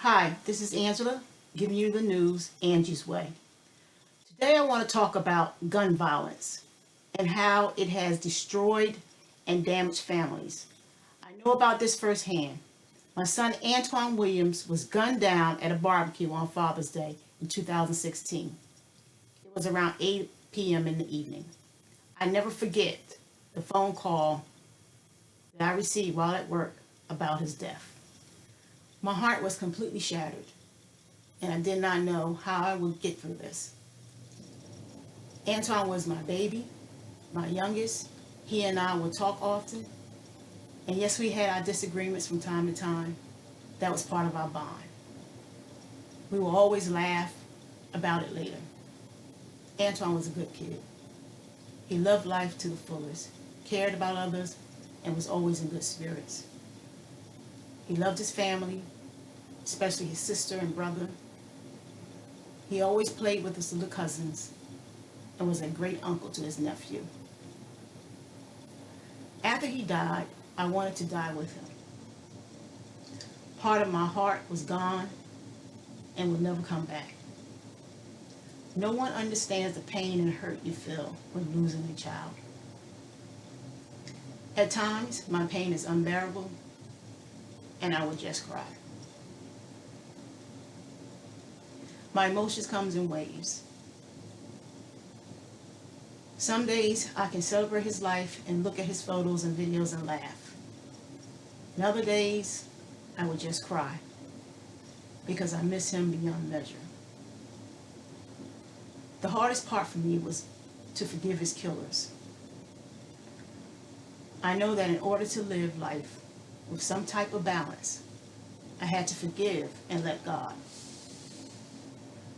Hi, this is Angela, giving you the news Angie's Way. Today I want to talk about gun violence and how it has destroyed and damaged families. I know about this firsthand. My son Antoine Williams was gunned down at a barbecue on Father's Day in 2016. It was around 8 p.m. in the evening. I never forget the phone call that I received while at work about his death. My heart was completely shattered, and I did not know how I would get through this. Antoine was my baby, my youngest. He and I would talk often, and yes, we had our disagreements from time to time. That was part of our bond. We would always laugh about it later. Antoine was a good kid. He loved life to the fullest, cared about others, and was always in good spirits. He loved his family, especially his sister and brother. He always played with his little cousins and was a great uncle to his nephew. After he died, I wanted to die with him. Part of my heart was gone and would never come back. No one understands the pain and hurt you feel when losing a child. At times, my pain is unbearable, and I would just cry. My emotions comes in waves. Some days I can celebrate his life and look at his photos and videos and laugh. And other days I would just cry because I miss him beyond measure. The hardest part for me was to forgive his killers. I know that in order to live life with some type of balance, I had to forgive and let God.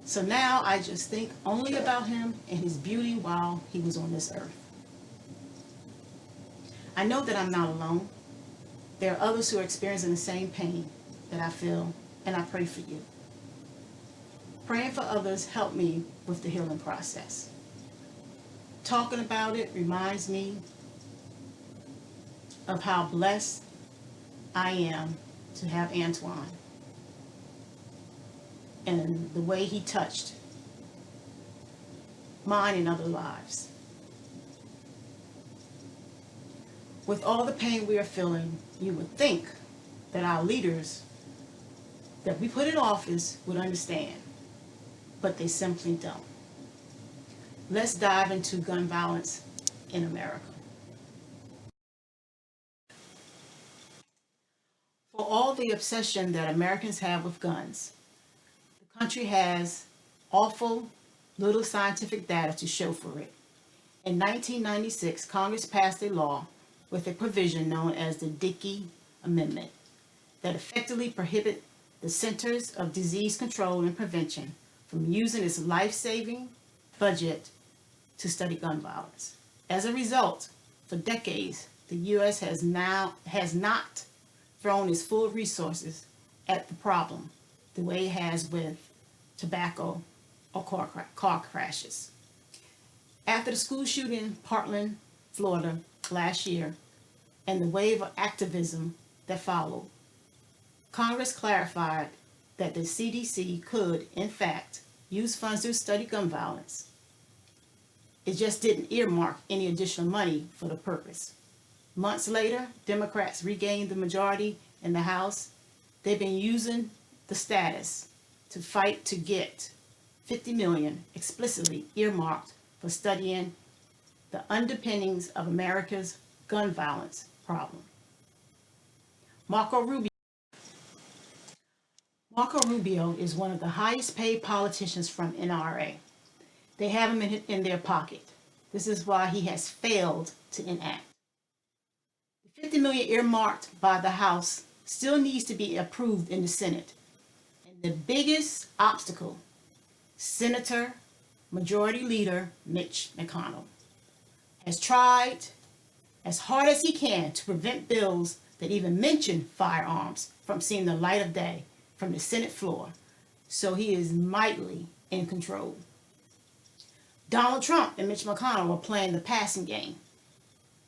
So now I just think only about him and his beauty while he was on this earth. I know that I'm not alone. There are others who are experiencing the same pain that I feel, and I pray for you. Praying for others helped me with the healing process. Talking about it reminds me of how blessed I am to have Antoine and the way he touched mine and other lives. With all the pain we are feeling, you would think that our leaders that we put in office would understand, but they simply don't. Let's dive into gun violence in America. For all the obsession that Americans have with guns, the country has awful little scientific data to show for it. In 1996, Congress passed a law with a provision known as the Dickey Amendment that effectively prohibit the Centers of Disease Control and Prevention from using its life-saving budget to study gun violence. As a result, for decades, the U.S. has not thrown its full resources at the problem the way it has with tobacco or car crashes. After the school shooting in Portland, Florida last year, and the wave of activism that followed, Congress clarified that the CDC could, in fact, use funds to study gun violence. It just didn't earmark any additional money for the purpose. Months later, Democrats regained the majority in the House. They've been using the status to fight to get $50 million explicitly earmarked for studying the underpinnings of America's gun violence problem. Marco Rubio is one of the highest paid politicians from NRA. They have him in their pocket. This is why he has failed to enact. The $50 million earmarked by the House still needs to be approved in the Senate. And the biggest obstacle, Senator Majority Leader Mitch McConnell has tried as hard as he can to prevent bills that even mention firearms from seeing the light of day from the Senate floor. So he is mightily in control. Donald Trump and Mitch McConnell are playing the passing game.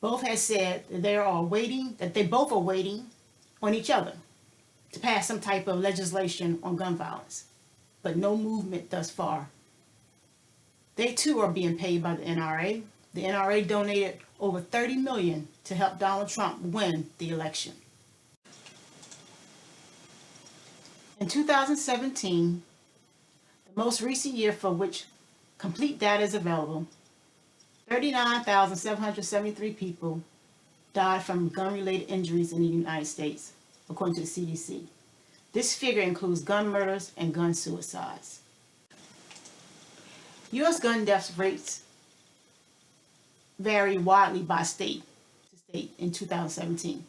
Both have said that they both are waiting on each other. to pass some type of legislation on gun violence, but no movement thus far. They too are being paid by the NRA. The NRA donated over $30 million to help Donald Trump win the election. In 2017, the most recent year for which complete data is available, 39,773 people died from gun-related injuries in the United States, according to the CDC. This figure includes gun murders and gun suicides. U.S. gun death rates vary widely by state to state in 2017.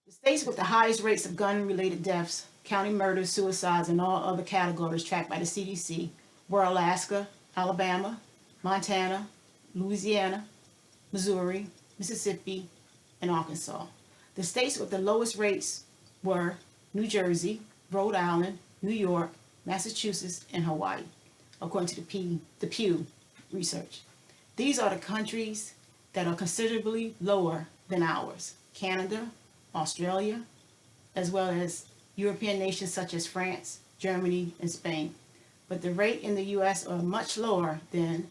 The states with the highest rates of gun-related deaths, counting murders, suicides, and all other categories tracked by the CDC were Alaska, Alabama, Montana, Louisiana, Missouri, Mississippi, and Arkansas. The states with the lowest rates were New Jersey, Rhode Island, New York, Massachusetts, and Hawaii, according to the Pew Research. These are the countries that are considerably lower than ours: Canada, Australia, as well as European nations such as France, Germany, and Spain. But the rate in the U.S. are much lower than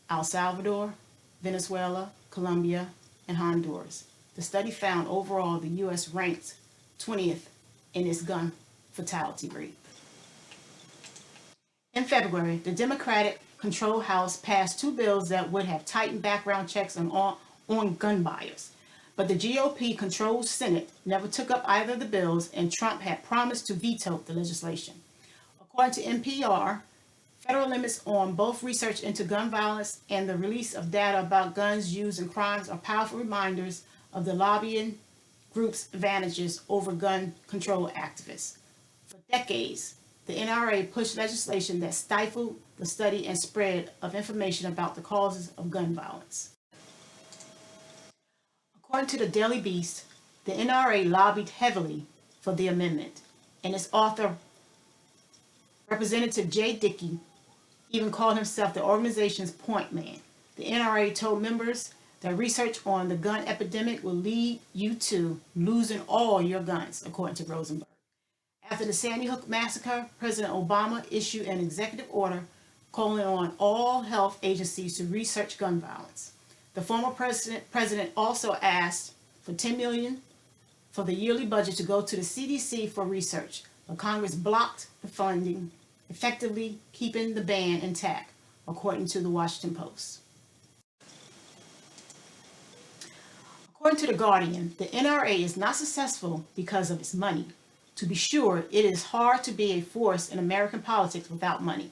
El Salvador, Venezuela, Colombia, and Honduras. The study found overall the U.S. ranks 20th in its gun fatality rate. In February, the Democratic-controlled House passed two bills that would have tightened background checks on gun buyers. But the GOP-controlled Senate never took up either of the bills, and Trump had promised to veto the legislation. According to NPR, federal limits on both research into gun violence and the release of data about guns used in crimes are powerful reminders of the lobbying group's advantages over gun control activists. For decades, the NRA pushed legislation that stifled the study and spread of information about the causes of gun violence. According to the Daily Beast, the NRA lobbied heavily for the amendment, and its author, Representative Jay Dickey, even called himself the organization's point man. The NRA told members that research on the gun epidemic will lead you to losing all your guns, according to Rosenberg. After the Sandy Hook massacre, President Obama issued an executive order calling on all health agencies to research gun violence. The former president also asked for $10 million for the yearly budget to go to the CDC for research, but Congress blocked the funding, effectively keeping the ban intact, according to the Washington Post. According to The Guardian, the NRA is not successful because of its money. To be sure, it is hard to be a force in American politics without money.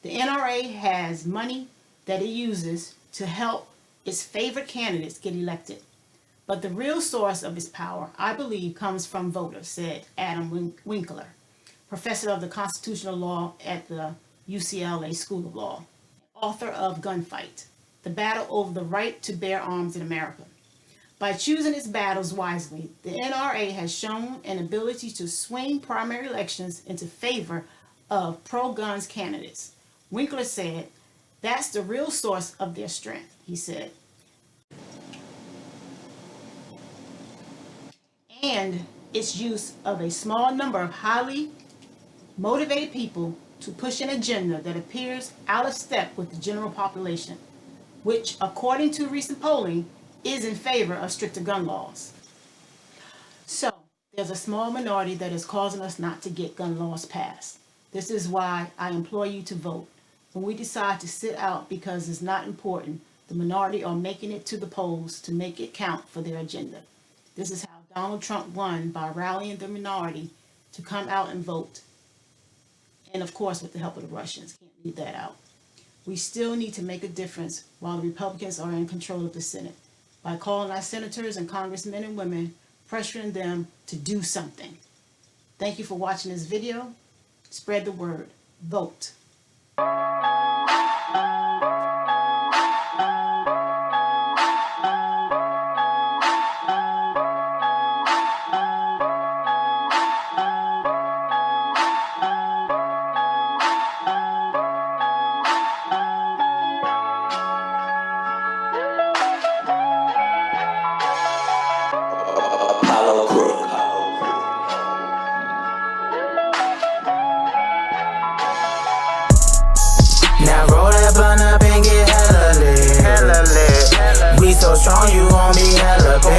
The NRA has money that it uses to help its favorite candidates get elected. But the real source of its power, I believe, comes from voters, said Adam Winkler, professor of the constitutional law at the UCLA School of Law, author of Gunfight, The Battle Over the Right to Bear Arms in America. By choosing its battles wisely, the NRA has shown an ability to swing primary elections into favor of pro-guns candidates. Winkler said, "That's the real source of their strength," he said. And its use of a small number of highly motivated people to push an agenda that appears out of step with the general population, which, according to recent polling, is in favor of stricter gun laws. So, there's a small minority that is causing us not to get gun laws passed. This is why I implore you to vote. When we decide to sit out because it's not important, the minority are making it to the polls to make it count for their agenda. This is how Donald Trump won, by rallying the minority to come out and vote. And of course, with the help of the Russians. Can't leave that out. We still need to make a difference while the Republicans are in control of the Senate, by calling our senators and congressmen and women, pressuring them to do something. Thank you for watching this video. Spread the word. Vote. Crook. Now roll that blunt up and get hella lit. We so strong, you gon' be hella big.